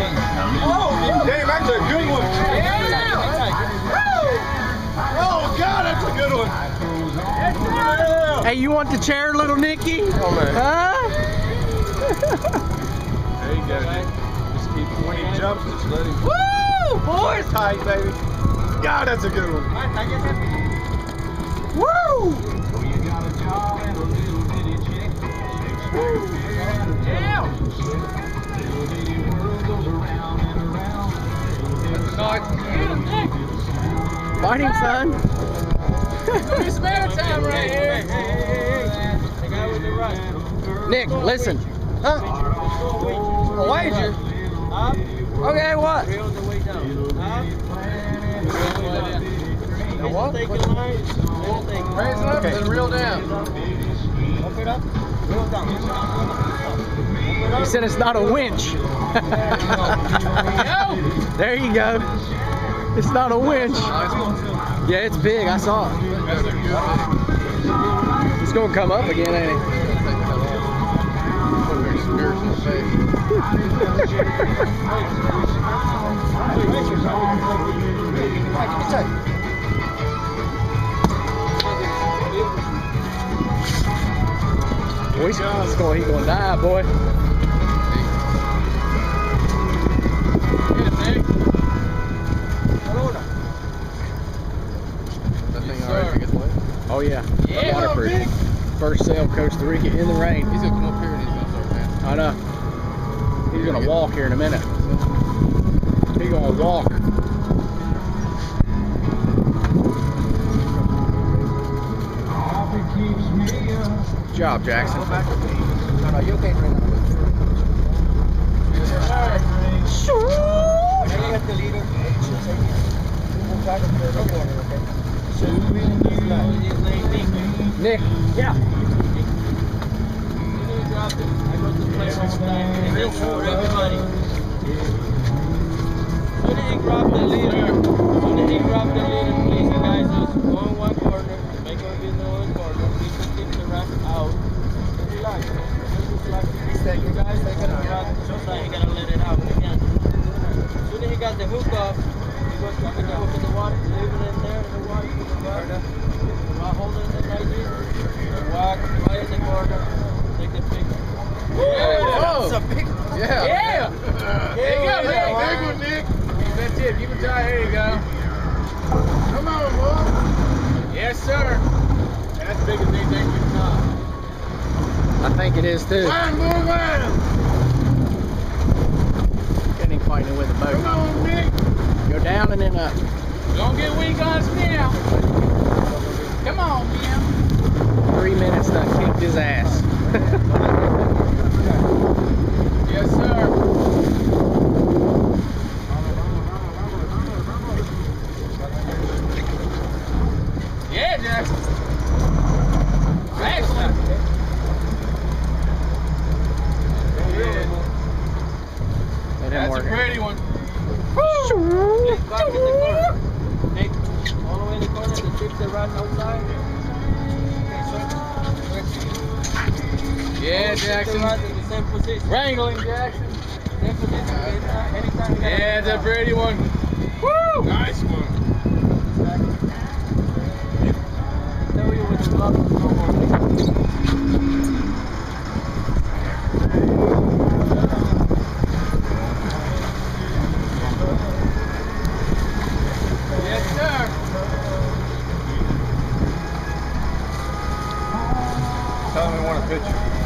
Oh, damn, that's a good one. Oh, God, that's a good one. Yeah. Hey, you want the chair, little Nicky? Oh, man. Huh? There you go, Nick. Just keep, when he jumps, just let him. Woo! Boys! Tight, baby. God, that's a good one. Woo! Yeah. Fight him, son. It's spare time right here. The guy with the right. Nick, listen. Huh? A wager? Up. Okay, what? Three on the way down. Up. What? Take your line. Raise it up and reel down. Up it up. Reel down. He said it's not a winch. There you go. It's not a winch. Yeah, it's big. I saw it. It's going to come up again, ain't it? Boy, he's going to die, boy. Oh yeah. Waterproof. First sail Costa Rica in the rain. He's gonna come up here and he's gonna start dancing. I know. He's gonna walk here in a minute. He's gonna walk. Good job, Jackson. No, you can't bring that. The leader. Nick. Yeah. Real for everybody. Soon as he dropped the leader, please, you guys just go in one corner, make sure you know one corner, please just keep the rest out. Relax. Just relax. You guys take it out. Just like you gotta let it out again. As soon as he got the hook up, he goes to the hook in the water, leave it in there in the water, put the water. While holding it right here, walk right in the corner, take the picture. Whoa. That's a big one. Yeah. Yeah. There you go, Nick. Yeah. Big one, Nick. That's it. Keep it tight. There you go. Come on, boy. Yes, sir. That's big as anything we've caught. I think it is too. Wine, more wine. Can't even fight it with the boat. Come on, Nick. Go down and then up. Don't get weak on us now. Come on, man. 3 minutes done kicked his ass. Yes, sir. Yeah, Jackson. Excellent. It didn't That's a work. pretty one. Nick, back in the corner. Nick, all the way in the corner, the chips are right outside. Yeah, Jackson. Right in the same position. Wrangling, Jackson. Same position. Anytime you Yeah, it's a pretty one. Woo! Nice one. tell you with the glove, no more. Yes, sir. Tell him we want a picture.